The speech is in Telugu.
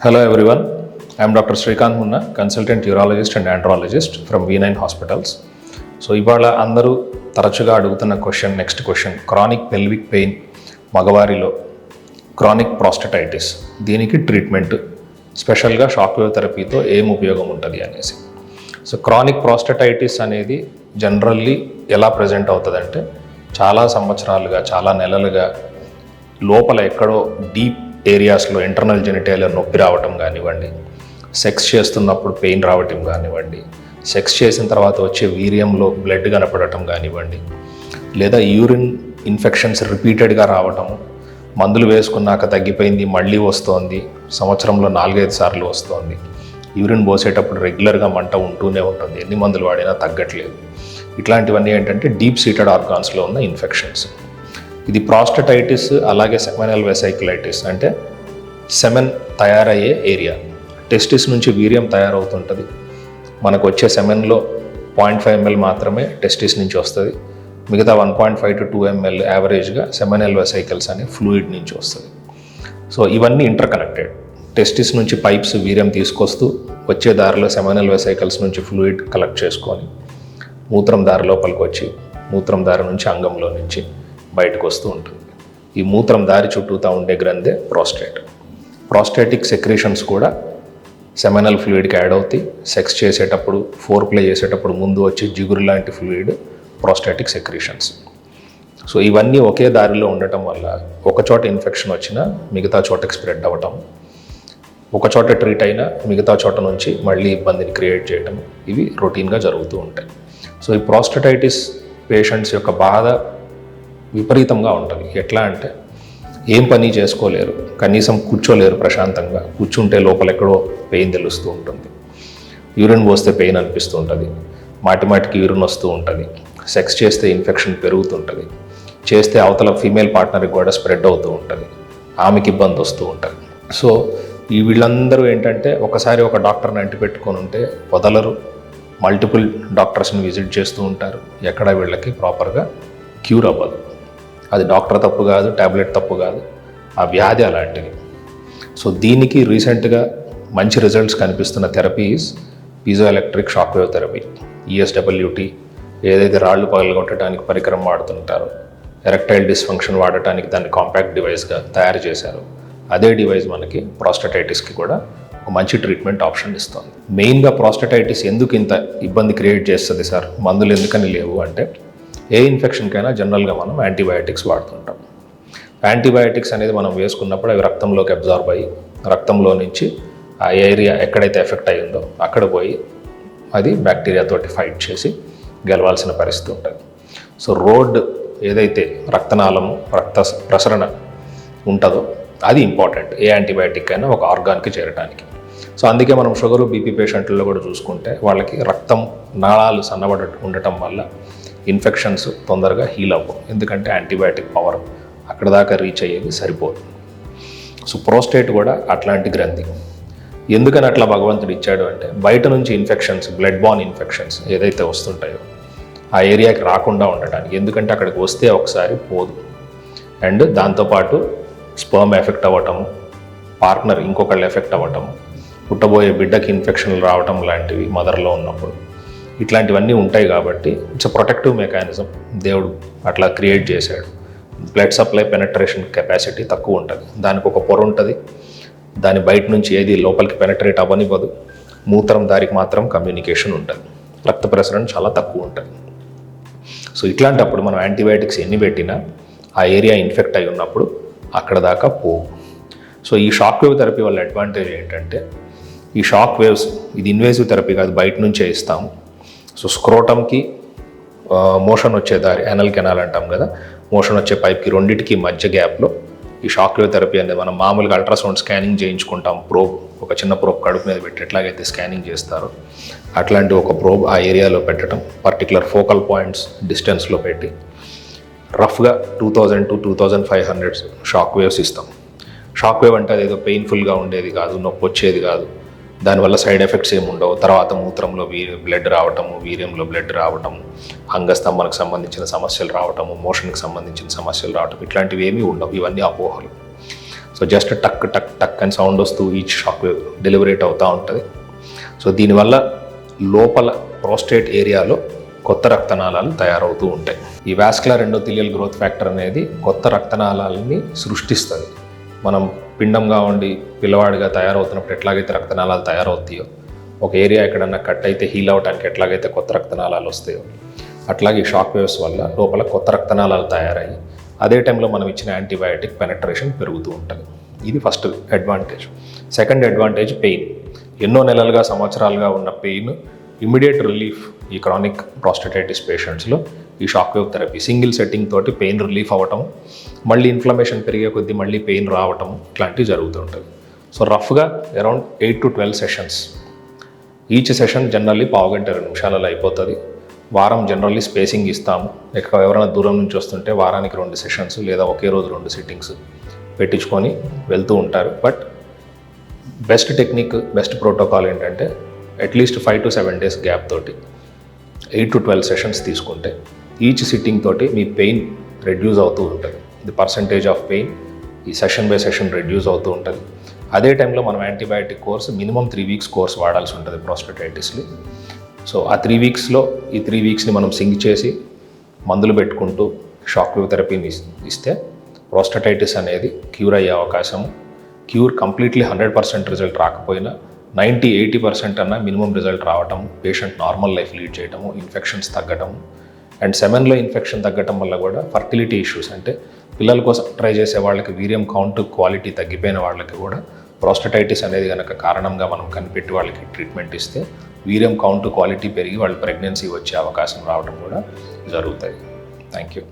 Hello everyone, I am Dr. Srikanth Munna, consultant urologist and andrologist from V9 Hospitals. So ఇవాళ అందరూ తరచుగా అడుగుతున్న next question chronic pelvic pain మగవారిలో క్రానిక్ ప్రాస్టటైటిస్ దీనికి ట్రీట్మెంట్ స్పెషల్గా షాక్ వేవ్ థెరపీతో ఏం ఉపయోగం ఉంటుంది అనేసి. సో క్రానిక్ ప్రాస్టటైటిస్ అనేది జనరల్లీ ఎలా ప్రజెంట్ అవుతుందంటే చాలా సంవత్సరాలుగా చాలా నెలలుగా లోపల ఎక్కడో డీప్ ఏరియాస్లో ఇంటర్నల్ జెనిటేలియర్ నొప్పి రావటం కానివ్వండి, సెక్స్ చేస్తున్నప్పుడు పెయిన్ రావటం కానివ్వండి, సెక్స్ చేసిన తర్వాత వచ్చే వీర్యంలో బ్లడ్ కనపడటం కానివ్వండి, లేదా యూరిన్ ఇన్ఫెక్షన్స్ రిపీటెడ్గా రావటము, మందులు వేసుకున్నాక తగ్గిపోయింది మళ్ళీ వస్తోంది, సంవత్సరంలో 4-5 సార్లు వస్తోంది, యూరిన్ పోసేటప్పుడు రెగ్యులర్గా మంట ఉంటూనే ఉంటుంది, ఎన్ని మందులు వాడినా తగ్గట్లేదు. ఇట్లాంటివన్నీ ఏంటంటే డీప్ సీటెడ్ ఆర్గాన్స్లో ఉన్న ఇన్ఫెక్షన్స్. ఇది ప్రాస్టటైటిస్ అలాగే సెమెనల్ వెసైకులైటిస్ అంటే సెమెన్ తయారయ్యే ఏరియా. టెస్టిస్ నుంచి వీర్యం తయారవుతుంటుంది. మనకు వచ్చే సెమెన్లో 0.5 ml మాత్రమే టెస్టిస్ నుంచి వస్తుంది. మిగతా 1.5 to 2 ml యావరేజ్గా సెమెనల్ వెసైకల్స్ అనే ఫ్లూయిడ్ నుంచి వస్తుంది. సో ఇవన్నీ ఇంటర్ కనెక్టెడ్. టెస్టిస్ నుంచి పైప్స్ వీర్యం తీసుకొస్తూ వచ్చే దారిలో సెమెనల్ వెసైకల్స్ నుంచి ఫ్లూయిడ్ కలెక్ట్ చేసుకొని మూత్రం దారి లోపలికి వచ్చి మూత్రం దారి నుంచి అంగంలో నుంచి బయటకు వస్తూ ఉంటుంది. ఈ మూత్రం దారి చుట్టూతా ఉండే గ్రంథే ప్రాస్టేట్. ప్రాస్టేటిక్ సెక్రేషన్స్ కూడా సెమెనల్ ఫ్లూయిడ్కి యాడ్ అవుతాయి. సెక్స్ చేసేటప్పుడు, ఫోర్ ప్లే చేసేటప్పుడు ముందు వచ్చి జిగురు లాంటి ఫ్లూయిడ్ ప్రాస్టేటిక్ సెక్రేషన్స్. సో ఇవన్నీ ఒకే దారిలో ఉండటం వల్ల ఒక చోట ఇన్ఫెక్షన్ వచ్చినా మిగతా చోటకి స్ప్రెడ్ అవ్వటం, ఒక చోట ట్రీట్ అయినా మిగతా చోట నుంచి మళ్ళీ ఇబ్బందిని క్రియేట్ చేయటం, ఇవి రొటీన్గా జరుగుతూ ఉంటాయి. సో ఈ ప్రాస్టటైటిస్ పేషెంట్స్ యొక్క బాధ విపరీతంగా ఉంటుంది. ఎట్లా అంటే ఏం పని చేసుకోలేరు, కనీసం కూర్చోలేరు ప్రశాంతంగా. కూర్చుంటే లోపల ఎక్కడో పెయిన్ తెలుస్తూ ఉంటుంది, యూరిన్ పోస్తే పెయిన్ అనిపిస్తూ ఉంటుంది, మాటిమాటికి యూరిన్ వస్తూ ఉంటుంది, సెక్స్ చేస్తే ఇన్ఫెక్షన్ పెరుగుతుంటుంది, చేస్తే అవతల ఫీమేల్ పార్ట్నర్కి కూడా స్ప్రెడ్ అవుతూ ఉంటుంది, ఆమెకి ఇబ్బంది వస్తూ ఉంటుంది. సో ఈ వీళ్ళందరూ ఏంటంటే ఒకసారి ఒక డాక్టర్ని అంటిపెట్టుకొని ఉంటే వదలరు, మల్టిపుల్ డాక్టర్స్ని విజిట్ చేస్తూ ఉంటారు, ఎక్కడ వీళ్ళకి ప్రాపర్గా క్యూర్ అవ్వదు. అది డాక్టర్ తప్పు కాదు, ట్యాబ్లెట్ తప్పు కాదు, ఆ వ్యాధి అలాంటిది. సో దీనికి రీసెంట్గా మంచి రిజల్ట్స్ కనిపిస్తున్న therapy is piezo electric shock wave therapy, ESWT. ఏదైతే రాళ్ళు పగలగొట్టడానికి పరికరం వాడుతుంటారో, ఎరెక్టైల్ డిస్ఫంక్షన్ వాడటానికి దాన్ని కాంపాక్ట్ డివైస్గా తయారు చేశారు, అదే డివైస్ మనకి ప్రాస్టటైటిస్కి కూడా ఒక మంచి ట్రీట్మెంట్ ఆప్షన్ ఇస్తుంది. మెయిన్గా ప్రాస్టటైటిస్ ఎందుకు ఇంత ఇబ్బంది క్రియేట్ చేస్తుంది సార్, మందులు ఎందుకని లేవు అంటే, ఏ ఇన్ఫెక్షన్కైనా జనరల్గా మనం యాంటీబయాటిక్స్ వాడుతుంటాం. యాంటీబయాటిక్స్ అనేది మనం వేసుకున్నప్పుడు అవి రక్తంలోకి అబ్జార్బ్ అయ్యి రక్తంలో నుంచి ఆ ఏరియా ఎక్కడైతే ఎఫెక్ట్ అయ్యిందో అక్కడ పోయి అది బ్యాక్టీరియాతోటి ఫైట్ చేసి గెలవాల్సిన పరిస్థితి ఉంటుంది. సో రోడ్ ఏదైతే రక్తనాళము రక్త ప్రసరణ ఉంటుందో అది ఇంపార్టెంట్ ఏ యాంటీబయాటిక్ అయినా ఒక ఆర్గాన్కి చేరడానికి. సో అందుకే మనం షుగరు బీపీ పేషెంట్లలో కూడా చూసుకుంటే వాళ్ళకి రక్తం నాళాలు సన్నబడ ఉండటం వల్ల ఇన్ఫెక్షన్స్ తొందరగా హీల్ అవ్వవు, ఎందుకంటే యాంటీబయాటిక్ పవర్ అక్కడ దాకా రీచ్ అయ్యేది సరిపోదు. సో ప్రోస్టేట్ కూడా అట్లాంటి గ్రంథి. ఎందుకని అట్లా భగవంతుడు ఇచ్చాడు అంటే బయట నుంచి ఇన్ఫెక్షన్స్, బ్లడ్ బార్న్ ఇన్ఫెక్షన్స్ ఏదైతే వస్తుంటాయో ఆ ఏరియాకి రాకుండా ఉండటానికి. ఎందుకంటే అక్కడికి వస్తే ఒకసారి పోదు, అండ్ దాంతోపాటు స్పర్మ్ ఎఫెక్ట్ అవ్వటము, పార్ట్నర్ ఇంకొకళ్ళు ఎఫెక్ట్ అవ్వటము, పుట్టబోయే బిడ్డకి ఇన్ఫెక్షన్లు రావటం లాంటివి మదర్లో ఉన్నప్పుడు ఇట్లాంటివన్నీ ఉంటాయి. కాబట్టి ఇట్స్ అ ప్రొటెక్టివ్ మెకానిజం, దేవుడు అట్లా క్రియేట్ చేశాడు. బ్లడ్ సప్లై పెనట్రేషన్ కెపాసిటీ తక్కువ ఉంటుంది, దానికి ఒక పొర ఉంటుంది, దాని బయట నుంచి ఏది లోపలికి పెనట్రేట్ అవ్వనివ్వదు, మూత్రం దారికి మాత్రం కమ్యూనికేషన్ ఉంటుంది, రక్త ప్రసరణ చాలా తక్కువ ఉంటుంది. సో ఇట్లాంటప్పుడు మనం యాంటీబయాటిక్స్ ఎన్ని పెట్టినా ఆ ఏరియా ఇన్ఫెక్ట్ అయి ఉన్నప్పుడు అక్కడ దాకా పోవు. సో ఈ షాక్ వేవ్ థెరపీ వల్ల అడ్వాంటేజ్ ఏంటంటే ఈ షాక్ వేవ్స్ ఇది ఇన్వేసివ్ థెరపీ కాదు, బయట నుంచే ఇస్తాము. సో స్క్రోటంకి మోషన్ వచ్చే దారి, యానల్ కెనాల్ అంటాం కదా, మోషన్ వచ్చే పైప్కి రెండింటికి మధ్య గ్యాప్లో ఈ షాక్ వేవ్ థెరపీ అనేది మనం మామూలుగా అల్ట్రాసౌండ్ స్కానింగ్ చేయించుకుంటాం. ప్రోబ్, ఒక చిన్న ప్రోబ్ కడుపు మీద పెట్టి ఎట్లాగైతే స్కానింగ్ చేస్తారో అట్లాంటి ఒక ప్రోబ్ ఆ ఏరియాలో పెట్టడం, పర్టికులర్ ఫోకల్ పాయింట్స్ డిస్టెన్స్లో పెట్టి రఫ్గా 2000 to 2500 షాక్ వేవ్స్ ఇస్తాం. షాక్ వేవ్ అంటే అదేదో పెయిన్ఫుల్గా ఉండేది కాదు, నొప్పి వచ్చేది కాదు, దానివల్ల సైడ్ ఎఫెక్ట్స్ ఏమి ఉండవు. తర్వాత మూత్రంలో బ్లడ్ రావటము, వీర్యంలో బ్లడ్ రావటము, అంగస్తంభనకు సంబంధించిన సమస్యలు రావటము, మోషన్కి సంబంధించిన సమస్యలు రావటం, ఇట్లాంటివి ఏమీ ఉండవు. ఇవన్నీ అపోహలు. సో జస్ట్ టక్ టక్ టక్ అని సౌండ్ వస్తూ ఈచ్ షాక్ వేవ్ డెలివరేట్ అవుతూ ఉంటుంది. సో దీనివల్ల లోపల ప్రోస్టేట్ ఏరియాలో కొత్త రక్తనాళాలు తయారవుతూ ఉంటాయి. ఈ వాస్కులర్ ఎండోథీలియల్ గ్రోత్ ఫ్యాక్టర్ అనేది కొత్త రక్తనాళాలని సృష్టిస్తుంది. మనం పిండంగా ఉండి పిల్లవాడిగా తయారవుతున్నప్పుడు ఎట్లాగైతే రక్తనాళాలు తయారవుతాయో, ఒక ఏరియా ఎక్కడన్నా కట్ అయితే హీల్ అవడానికి ఎట్లాగైతే కొత్త రక్తనాళాలు వస్తాయో, అట్లాగే షాక్ వేవ్స్ వల్ల లోపల కొత్త రక్తనాళాలు తయారయ్యి అదే టైంలో మనం ఇచ్చిన యాంటీబయాటిక్ పెనట్రేషన్ పెరుగుతూ ఉంటుంది. ఇది first advantage. Second advantage pain. ఎన్నో నెలలుగా సంవత్సరాలుగా ఉన్న పెయిన్ ఇమ్మీడియట్ రిలీఫ్ ఈ క్రానిక్ ప్రాస్టేటైటిస్ పేషెంట్స్లో ఈ shock wave therapy single setting తోటి పెయిన్ రిలీఫ్ అవ్వటం, మళ్ళీ ఇన్ఫ్లమేషన్ పెరిగే కొద్దీ మళ్ళీ పెయిన్ రావటం ఇట్లాంటివి జరుగుతుంటుంది. సో రఫ్గా around 8 to 12 sessions. Each session generally 15 గంట 20 నిమిషాలలో అయిపోతుంది. వారం జనరల్లీ స్పేసింగ్ ఇస్తాము. ఎవరైనా దూరం నుంచి వస్తుంటే వారానికి 2 సెషన్స్ లేదా ఒకే రోజు 2 సిట్టింగ్స్ పెట్టించుకొని వెళ్తూ ఉంటారు. But best technique, best protocol ఏంటంటే అట్లీస్ట్ 5 to 7 డేస్ గ్యాప్ తోటి 8 to 12 సెషన్స్ తీసుకుంటే ఈచ్ సిట్టింగ్ తోటి మీ పెయిన్ రెడ్యూస్ అవుతూ ఉంటుంది. ది పర్సంటేజ్ ఆఫ్ పెయిన్ ఈ సెషన్ బై సెషన్ రెడ్యూస్ అవుతూ ఉంటుంది. అదే టైంలో మనం antibiotic course minimum 3 weeks course వాడాల్సి ఉంటుంది ప్రాస్టేటైటిస్లో. సో ఆ 3 weeksలో ఈ 3 weeksని మనం సింక్ చేసి మందులు పెట్టుకుంటూ షాక్ వేవ్ థెరపీని ఇస్తే ప్రాస్టేటైటిస్ అనేది క్యూర్ అయ్యే అవకాశము, క్యూర్ కంప్లీట్లీ 100% రిజల్ట్ రాకపోయినా 90-80% అన్న మినిమం రిజల్ట్ రావటం, పేషెంట్ నార్మల్ లైఫ్ లీడ్ చేయటము, ఇన్ఫెక్షన్స్ తగ్గటము, అండ్ సెమెన్లో ఇన్ఫెక్షన్ తగ్గటం వల్ల కూడా ఫర్టిలిటీ ఇష్యూస్, అంటే పిల్లల కోసం ట్రై చేసే వాళ్ళకి వీర్యం కౌంట్ క్వాలిటీ తగ్గిపోయిన వాళ్ళకి కూడా ప్రాస్టేటైటిస్ అనేది కనుక కారణంగా మనం కనిపెట్టి వాళ్ళకి ట్రీట్మెంట్ ఇస్తే వీర్యం కౌంట్ క్వాలిటీ పెరిగి వాళ్ళు ప్రెగ్నెన్సీ వచ్చే అవకాశం రావడం కూడా జరుగుతాయి. Thank you.